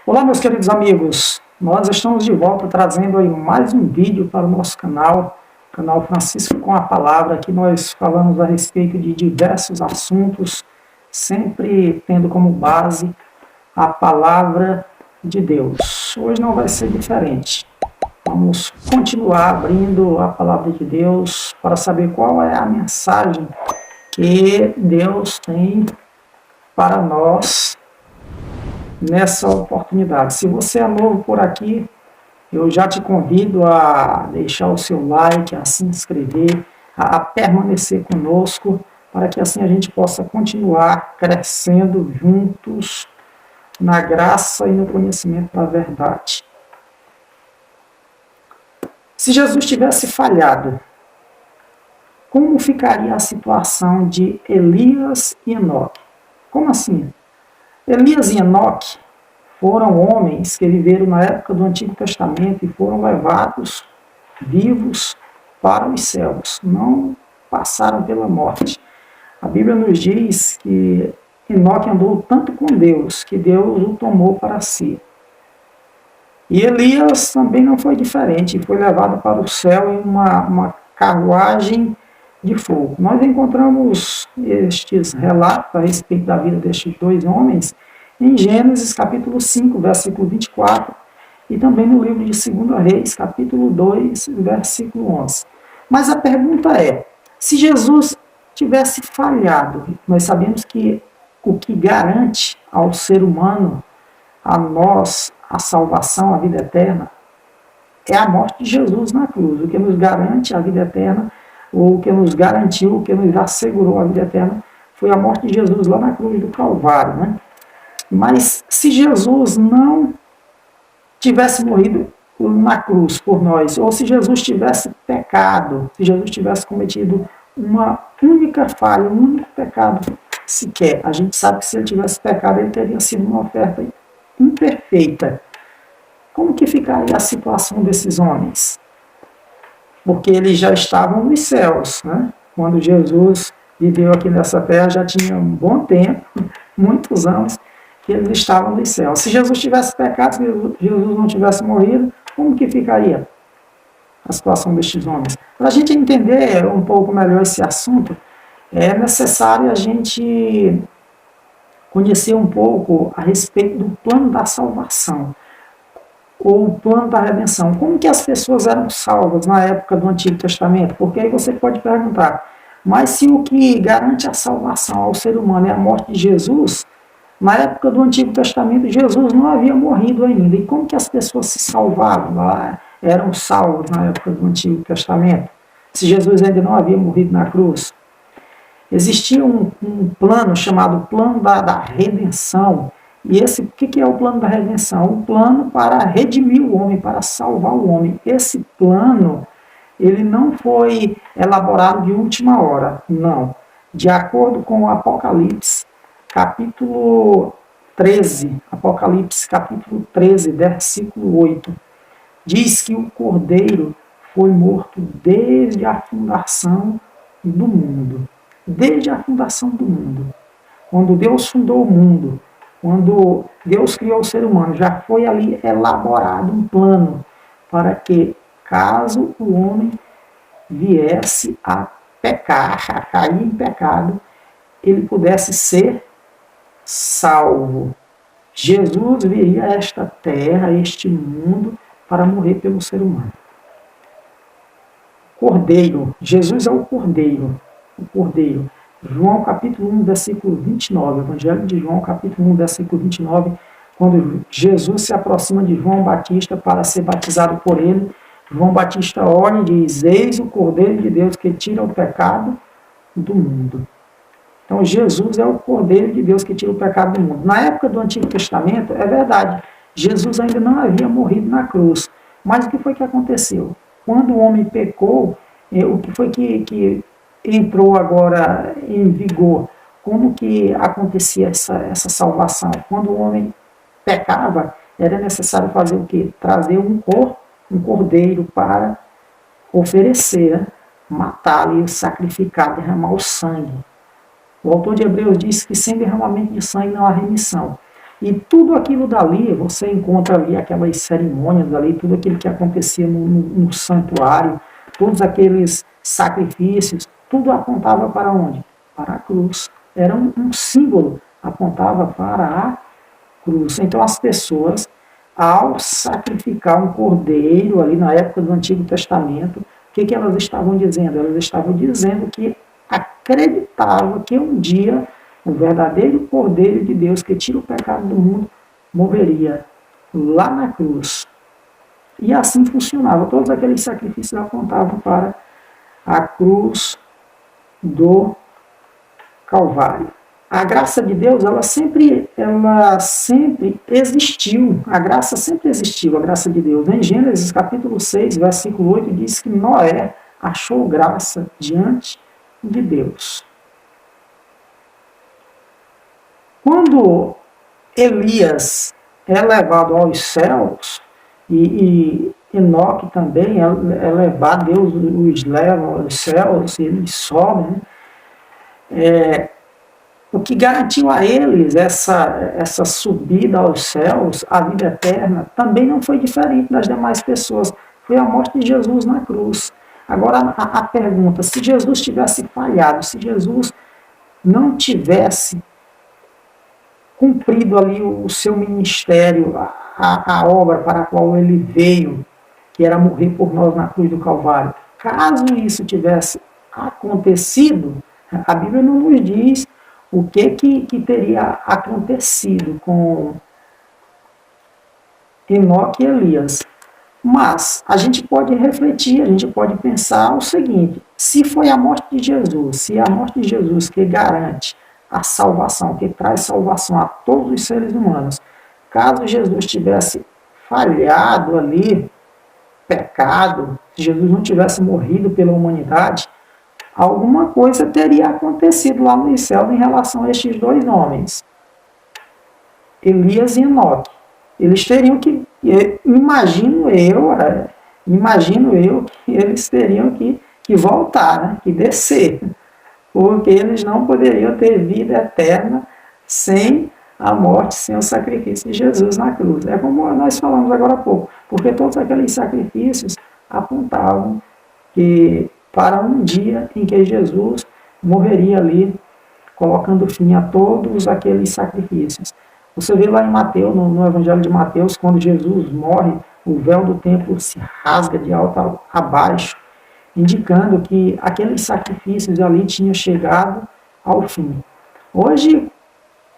Olá, meus queridos amigos, nós estamos de volta trazendo aí mais um vídeo para o nosso canal Francisco com a Palavra. Aqui nós falamos a respeito de diversos assuntos, sempre tendo como base a Palavra de Deus. Hoje não vai ser diferente. Vamos continuar abrindo a Palavra de Deus para saber qual é a mensagem que Deus tem para nós nessa oportunidade. Se você é novo por aqui, eu já te convido a deixar o seu like, a se inscrever, a permanecer conosco, para que assim a gente possa continuar crescendo juntos na graça e no conhecimento da verdade. Se Jesus tivesse falhado, como ficaria a situação de Elias e Enoque? Como assim? Elias e Enoque foram homens que viveram na época do Antigo Testamento e foram levados vivos para os céus. Não passaram pela morte. A Bíblia nos diz que Enoque andou tanto com Deus, que Deus o tomou para si. E Elias também não foi diferente, foi levado para o céu em uma carruagem de fogo. Nós encontramos estes relatos a respeito da vida destes dois homens em Gênesis capítulo 5, versículo 24, e também no livro de 2 Reis, capítulo 2, versículo 11. Mas a pergunta é, se Jesus tivesse falhado, nós sabemos que o que garante ao ser humano, a nós, a salvação, a vida eterna, é a morte de Jesus na cruz. O que nos garante a vida eterna, ou o que nos garantiu, o que nos assegurou a vida eterna, foi a morte de Jesus lá na cruz do Calvário, né? Mas se Jesus não tivesse morrido na cruz por nós, ou se Jesus tivesse pecado, se Jesus tivesse cometido uma única falha, um único pecado sequer, a gente sabe que se ele tivesse pecado, ele teria sido uma oferta imperfeita. Como que ficaria a situação desses homens? Porque eles já estavam nos céus, né? Quando Jesus viveu aqui nessa terra, já tinha um bom tempo, muitos anos, que eles estavam nos céus. Se Jesus tivesse pecado, se Jesus não tivesse morrido, como que ficaria a situação destes homens? Para a gente entender um pouco melhor esse assunto, é necessário a gente conhecer um pouco a respeito do plano da salvação, ou o plano da redenção. Como que as pessoas eram salvas na época do Antigo Testamento? Porque aí você pode perguntar, mas se o que garante a salvação ao ser humano é a morte de Jesus, na época do Antigo Testamento, Jesus não havia morrido ainda. E como que as pessoas se salvavam? Eram salvos na época do Antigo Testamento, se Jesus ainda não havia morrido na cruz? Existia um plano chamado plano da redenção. E esse, o que é o plano da redenção? Um plano para redimir o homem, para salvar o homem. Esse plano, ele não foi elaborado de última hora, não. De acordo com o Apocalipse, capítulo 13, Apocalipse capítulo 13, versículo 8, diz que o Cordeiro foi morto desde a fundação do mundo. Desde a fundação do mundo. Quando Deus fundou o mundo, quando Deus criou o ser humano, já foi ali elaborado um plano para que, caso o homem viesse a pecar, a cair em pecado, ele pudesse ser salvo. Jesus viria a esta terra, a este mundo, para morrer pelo ser humano. Cordeiro, Jesus é o Cordeiro. O Cordeiro. João capítulo 1, versículo 29, Evangelho de João capítulo 1, versículo 29, quando Jesus se aproxima de João Batista para ser batizado por ele, João Batista olha e diz, eis o Cordeiro de Deus que tira o pecado do mundo. Então Jesus é o Cordeiro de Deus que tira o pecado do mundo. Na época do Antigo Testamento, é verdade, Jesus ainda não havia morrido na cruz. Mas o que foi que aconteceu? Quando o homem pecou, o que foi que entrou agora em vigor? Como que acontecia essa salvação? Quando o homem pecava, era necessário fazer o quê? Trazer um cordeiro para oferecer, matá-lo e sacrificar, derramar o sangue. O autor de Hebreus diz que sem derramamento de sangue não há remissão. E tudo aquilo dali, você encontra ali aquelas cerimônias ali, tudo aquilo que acontecia no santuário, todos aqueles sacrifícios, tudo apontava para onde? Para a cruz. Era um símbolo, apontava para a cruz. Então as pessoas, ao sacrificar um cordeiro ali na época do Antigo Testamento, o que elas estavam dizendo? Elas estavam dizendo que acreditavam que um dia o verdadeiro Cordeiro de Deus que tira o pecado do mundo morreria lá na cruz. E assim funcionava. Todos aqueles sacrifícios apontavam para a cruz do Calvário. A graça de Deus, ela sempre existiu. A graça sempre existiu, a graça de Deus. Em Gênesis capítulo 6, versículo 8, diz que Noé achou graça diante de Deus. Quando Elias é levado aos céus, e Enoque também é levado, Deus os leva aos céus, eles sobem, o que garantiu a eles essa subida aos céus, a vida eterna, também não foi diferente das demais pessoas. Foi a morte de Jesus na cruz. Agora, a pergunta, se Jesus tivesse falhado, se Jesus não tivesse cumprido ali o seu ministério, a obra para a qual ele veio, que era morrer por nós na cruz do Calvário, caso isso tivesse acontecido, a Bíblia não nos diz o que teria acontecido com Enoque e Elias. Mas a gente pode refletir, a gente pode pensar o seguinte: se foi a morte de Jesus, se é a morte de Jesus que garante a salvação, que traz salvação a todos os seres humanos, caso Jesus tivesse falhado ali, pecado, se Jesus não tivesse morrido pela humanidade, alguma coisa teria acontecido lá no céu em relação a estes dois homens, Elias e Enoque. Eles teriam que, imagino eu que eles teriam que voltar, né, que descer, porque eles não poderiam ter vida eterna sem a morte, sem o sacrifício de Jesus na cruz. É como nós falamos agora há pouco, porque todos aqueles sacrifícios apontavam que para um dia em que Jesus morreria ali, colocando fim a todos aqueles sacrifícios. Você vê lá em Mateus, no Evangelho de Mateus, quando Jesus morre, o véu do templo se rasga de alto a baixo, indicando que aqueles sacrifícios ali tinham chegado ao fim. Hoje,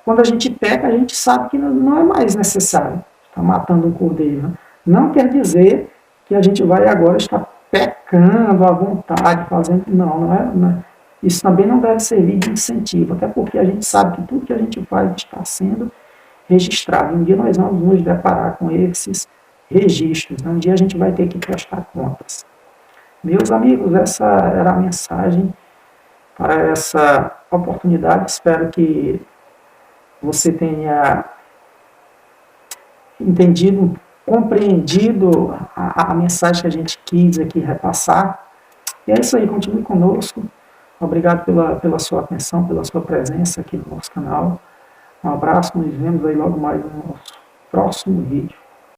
quando a gente peca, a gente sabe que não é mais necessário estar matando um cordeiro. Né? Não quer dizer que a gente vai agora estar pecando à vontade, fazendo... Não é. Isso também não deve servir de incentivo, até porque a gente sabe que tudo que a gente faz está sendo registrado. Um dia nós vamos nos deparar com esses registros. Né? Um dia a gente vai ter que prestar contas. Meus amigos, essa era a mensagem para essa oportunidade. Espero que você tenha entendido, compreendido a mensagem que a gente quis aqui repassar. E é isso aí, continue conosco. Obrigado pela sua atenção, pela sua presença aqui no nosso canal. Um abraço, nos vemos aí logo mais no nosso próximo vídeo.